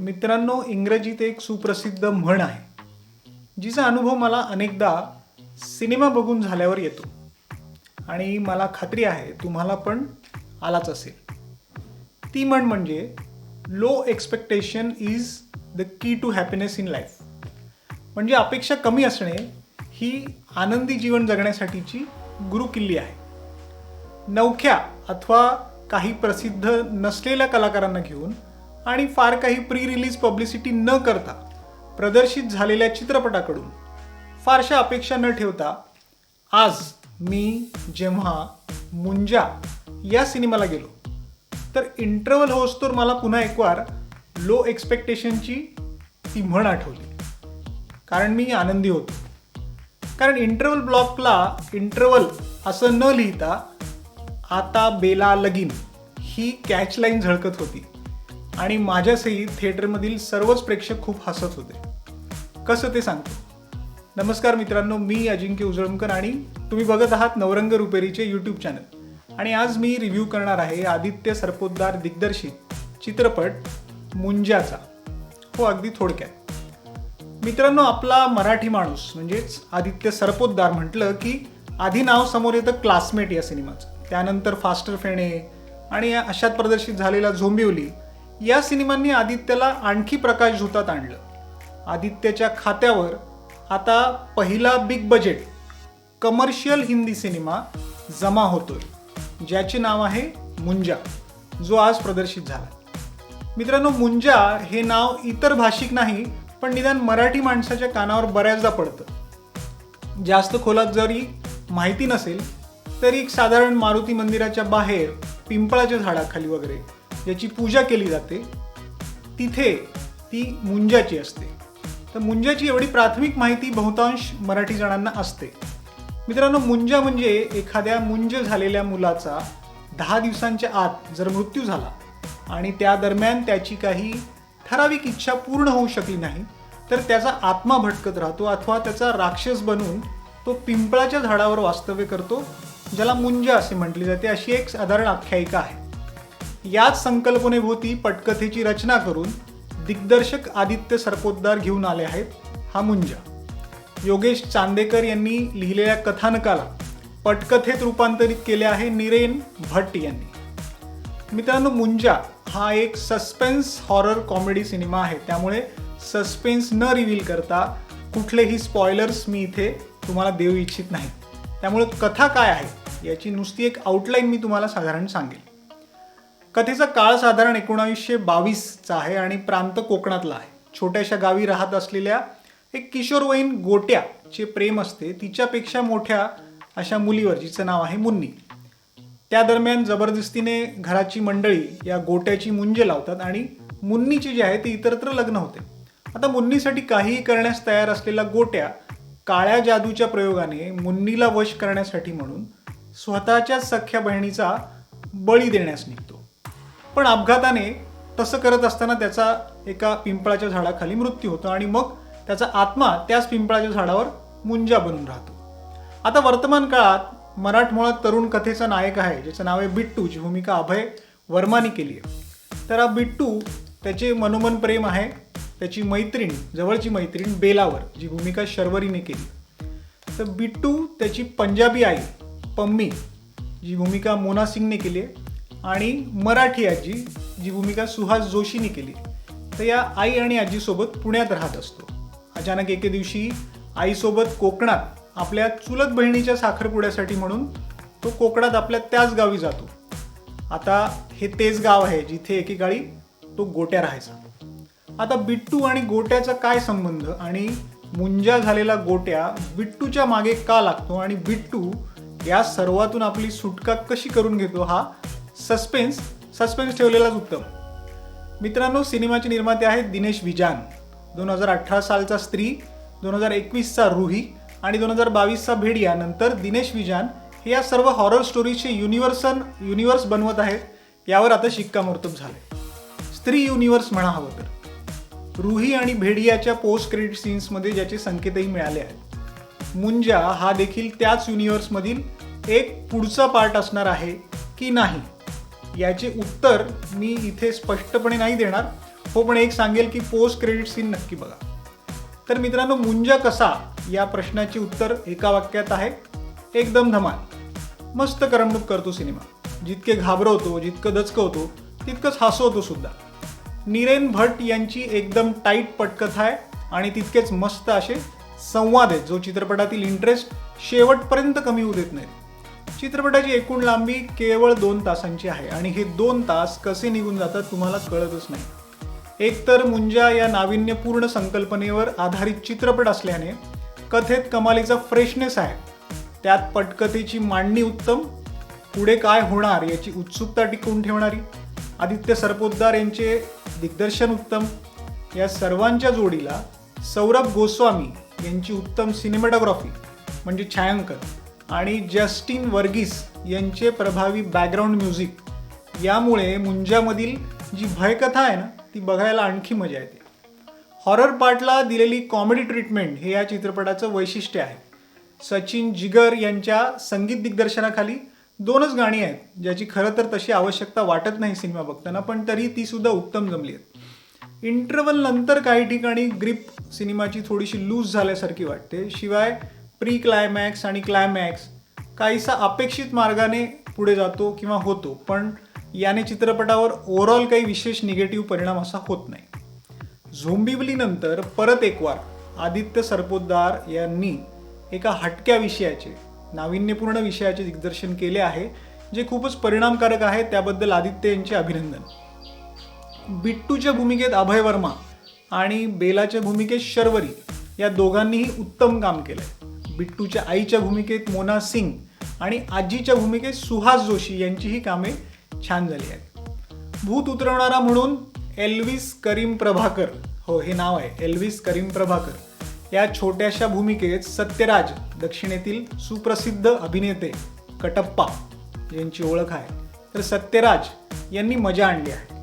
मित्रांनो, इंग्रजीत एक सुप्रसिद्ध म्हण आहे, जिचा अनुभव मला अनेकदा सिनेमा बघून झाल्यावर येतो आणि मला खात्री आहे तुम्हाला पण आलाच असेल. ती म्हण म्हणजे low expectation is the key to happiness in life. म्हणजे अपेक्षा कमी असणे ही आनंदी जीवन जगण्यासाठीची गुरुकिल्ली आहे. नवख्या अथवा काही प्रसिद्ध नसलेल्या कलाकारांना घेऊन आणि फार काही प्री रिलीज पब्लिसिटी न करता प्रदर्शित झालेल्या चित्रपटाकडून फारशा अपेक्षा न ठेवता आज मी जेव्हा मुंजा या सिनेमाला गेलो तर इंटरव्हल होस्तोवर मला पुन्हा एक वार लो एक्सपेक्टेशनची ती म्हण आठवली. कारण मी आनंदी होतो. कारण इंटरव्हल ब्लॉकला इंटरव्हल असं न लिहिता आता बेला लगीन ही कॅचलाईन झळकत होती आणि माझ्यासही थिएटरमधील सर्वच प्रेक्षक खूप हसत होते. कसं ते सांगतो. नमस्कार मित्रांनो, मी अजिंक्य उजळमकर आणि तुम्ही बघत आहात नवरंग रुपेरीचे यूट्यूब चॅनल. आणि आज मी रिव्ह्यू करणार आहे आदित्य सरपोतदार दिग्दर्शित चित्रपट मुंजाचा. हो, अगदी थोडक्यात. मित्रांनो, आपला मराठी माणूस म्हणजेच आदित्य सरपोतदार म्हटलं की आधी नाव समोर येतं क्लासमेट या सिनेमाचं. त्यानंतर फास्टर फेणे आणि अशात प्रदर्शित झालेला झोंबिवली या सिनेमांनी आदित्यला आणखी प्रकाशझोतात आणलं. आदित्यच्या खात्यावर आता पहिला big budget commercial Hindi cinema जमा होतोय, ज्याचे नाव आहे मुंजा, जो आज प्रदर्शित झाला. मित्रांनो, मुंजा हे नाव इतर भाषिक नाही पण निदान मराठी माणसाच्या कानावर बऱ्याचदा पडतं. जास्त खोलात जरी माहिती नसेल तरी एक साधारण मारुती मंदिराच्या बाहेर पिंपळाच्या झाडाखाली वगैरे ज्याची पूजा केली जाते तिथे ती मुंजाची असते. तर मुंजाची एवढी प्राथमिक माहिती बहुतांश मराठी जणांना असते. मित्रांनो, मुंजा म्हणजे एखाद्या मुंज झालेल्या मुलाचा 10 दिवसांच्या आत जर मृत्यू झाला आणि त्या दरम्यान त्याची काही ठराविक इच्छा पूर्ण होऊ शकली नाही तर त्याचा आत्मा भटकत राहतो अथवा त्याचा राक्षस बनून तो पिंपळाच्या झाडावर वास्तव्य करतो, ज्याला मुंजा असे म्हटले जाते. अशी एक साधारण आख्यायिका आहे. याच संकल्पनेभोवती पटकथेची रचना करून दिग्दर्शक आदित्य सरपोतदार घेऊन आले आहेत हा मुंजा. योगेश चांदेकर यांनी लिहिलेल्या कथानकाला पटकथेत रूपांतरित केले आहे नीरेन भट्ट यांनी. मित्रांनो, मुंजा हा एक सस्पेन्स हॉरर कॉमेडी सिनेमा आहे. त्यामुळे सस्पेन्स न रिव्हील करता कुठलेही स्पॉयलर्स मी इथे तुम्हाला देऊ इच्छित नाही. त्यामुळे कथा काय आहे याची नुसती एक आउटलाईन मी तुम्हाला साधारण सांगेल. कथेचा काळ साधारण 1922चा आहे आणि प्रांत कोकणातला आहे. छोट्याशा गावी राहत असलेल्या एक किशोरवयीन गोट्याचे प्रेम असते तिच्यापेक्षा मोठ्या अशा मुलीवर, जिचं नाव आहे मुन्नी. त्या दरम्यान जबरदस्तीने घराची मंडळी या गोट्याची मुंज लावतात आणि मुन्नीचे जे आहे ते इतरत्र लग्न होते. आता मुन्नीसाठी काहीही करण्यास तयार असलेला गोट्या काळ्या जादूच्या प्रयोगाने मुन्नीला वश करण्यासाठी म्हणून स्वतःच्या सख्या बहिणीचा बळी देण्यास निघतो. पण अपघाताने तसं करत असताना त्याचा एका पिंपळाच्या झाडाखाली मृत्यू होतो आणि मग त्याचा आत्मा त्याच पिंपळाच्या झाडावर मुंजा बनून राहतो. आता वर्तमान काळात मराठमोळा तरुण कथेचा नायक आहे, ज्याचं नाव आहे बिट्टू, जी भूमिका अभय वर्माने केली आहे. तर हा बिट्टू, त्याचे मनोमन प्रेम आहे त्याची मैत्रीण, जवळची मैत्रीण बेलावर, जी भूमिका शर्वरीने केली. तर बिट्टू त्याची पंजाबी आई पम्मी, जी भूमिका मोना सिंगने केली आहे, आणि मराठी आजी, जी भूमिका सुहास जोशीने केली. तर या आई आणि आजीसोबत पुण्यात राहत असतो. अचानक एके दिवशी आईसोबत कोकणात आपल्या चुलत बहिणीच्या साखरपुड्यासाठी म्हणून तो कोकणात आपल्या त्याच गावी जातो. आता हे तेच गाव आहे जिथे एकेकाळी तो गोट्या राहायचा. आता बिट्टू आणि गोट्याचा काय संबंध आणि मुंजा झालेला गोट्या बिट्टूच्या मागे का लागतो आणि बिट्टू या सर्वातून आपली सुटका कशी करून घेतो, हा सस्पेन्स ठेवलेलाच उत्तम. मित्रांनो, सिनेमाचे निर्माते आहेत दिनेश विजान. 2018 सालचा स्त्री, 2021चा रूही आणि 2022चा भेडिया. नंतर दिनेश विजान हे या सर्व हॉरर स्टोरीजचे युनिवर्स बनवत आहेत. यावर आता शिक्कामोर्तब झाले. स्त्री युनिवर्स म्हणा हवं तर. रूही आणि भेडियाच्या पोस्ट क्रेडिट सीन्समध्ये ज्याचे संकेतही मिळाले आहेत. मुंजा हा देखील त्याच युनिवर्समधील एक पुढचा पार्ट असणार आहे की नाही याचे उत्तर मी इथे स्पष्टपणे नाही देणार, हो, पण एक सांगेल की पोस्ट क्रेडिट सीन नक्की बघा. तर मित्रांनो, मुंजा कसा या प्रश्नाचे उत्तर एका वाक्यात आहे, एकदम धमाल. मस्त करमणूक करतो सिनेमा. जितके घाबरवतो, जितकं दचकवतो, तितकंच हसवतो सुद्धा. नीरेन भट्ट यांची एकदम टाईट पटकथा आहे आणि तितकेच मस्त असे संवाद आहेत, जो चित्रपटातील इंटरेस्ट शेवटपर्यंत कमी होऊ देत नाही. चित्रपटाची एकूण लांबी केवळ 2 तासांची आहे आणि हे 2 तास कसे निघून जातात तुम्हाला कळतच नाही. एकतर मुंजा या नाविन्यपूर्ण संकल्पनेवर आधारित चित्रपट असल्याने कथेत कमालीचा फ्रेशनेस आहे. त्यात पटकथेची मांडणी उत्तम, पुढे काय होणार याची उत्सुकता टिकवून ठेवणारी, आदित्य सरपोतदार यांचे दिग्दर्शन उत्तम, या सर्वांच्या जोडीला सौरभ गोस्वामी यांची उत्तम सिनेमॅटोग्राफी म्हणजे छायांकन आणि जस्टिन वर्गीस यांचे प्रभावी बॅकग्राऊंड म्युझिक यामुळे मुंजामधील जी भयकथा आहे ना ती बघायला आणखी मजा येते. हॉरर पार्टला दिलेली कॉमेडी ट्रीटमेंट हे या चित्रपटाचं वैशिष्ट्य आहे. सचिन जिगर यांच्या संगीत दिग्दर्शनाखाली 2च गाणी आहेत, ज्याची खरं तर तशी आवश्यकता वाटत नाही सिनेमा बघताना, पण तरी ती सुद्धा उत्तम जमली आहेत. इंटरवल नंतर काही ठिकाणी ग्रिप सिनेमाची थोडीशी लूज झाल्यासारखी वाटते. शिवाय प्री क्लायमॅक्स आणि क्लायमॅक्स काहीसा अपेक्षित मार्गाने पुढे जातो किंवा होतो, पण याने चित्रपटावर ओव्हरऑल काही विशेष निगेटिव्ह परिणाम असा होत नाही. झोंबिवलीनंतर परत एक वार आदित्य सरपोतदार यांनी एका हटक्या विषयाचे, नाविन्यपूर्ण विषयाचे दिग्दर्शन केले आहे, जे खूपच परिणामकारक आहे. त्याबद्दल आदित्य यांचे अभिनंदन. बिट्टूच्या भूमिकेत अभय वर्मा आणि बेलाच्या भूमिकेत शर्वरी या दोघांनीही उत्तम काम केलंय. बिट्टूच्या आईच्या भूमिकेत मोना सिंग आणि आजीच्या भूमिकेत सुहास जोशी यांचीही कामे छान झाली आहेत. भूत उतरवणारा म्हणून एल्विस करीम प्रभाकर, हो हे नाव आहे एल्विस करीम प्रभाकर, या छोट्याशा भूमिकेत सत्यराज, दक्षिणेतील सुप्रसिद्ध अभिनेते कटप्पा यांची ओळख आहे, तर सत्यराज यांनी मजा आणली आहे.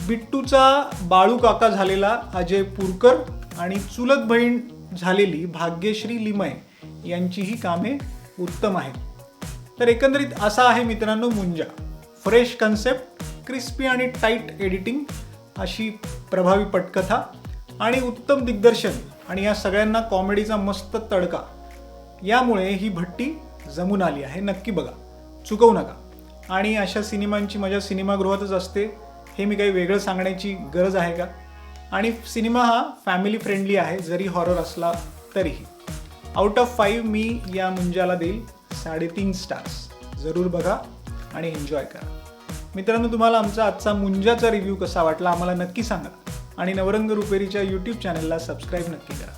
बिट्टूचा बाळू काका झालेला अजय पुरकर आणि चुलत बहीण झालेली भाग्यश्री लिमय यांचीही कामे उत्तम आहेत. तर एकंदरीत असा आहे मित्रांनो मुंजा. फ्रेश कन्सेप्ट, क्रिस्पी आणि टाईट एडिटिंग, अशी प्रभावी पटकथा आणि उत्तम दिग्दर्शन आणि या सगळ्यांना कॉमेडीचा मस्त तडका, यामुळे ही भट्टी जमून आली आहे. नक्की बघा, चुकवू नका. आणि अशा सिनेमांची मजा सिनेमागृहातच असते, हे मी काही वेगळं सांगण्याची गरज आहे का? आणि सिनेमा हा फॅमिली फ्रेंडली आहे, जरी हॉरर असला तरीही. आउट ऑफ 5 मी या मुंजाला देईल 3.5 स्टार्स. जरूर बघा आणि एन्जॉय करा. मित्रांनो, तुम्हाला आमचा आजचा मुंजाचा रिव्ह्यू कसा वाटला आम्हाला नक्की सांगा आणि नवरंग रुपेरीच्या यूट्यूब चॅनलला सबस्क्राईब नक्की करा.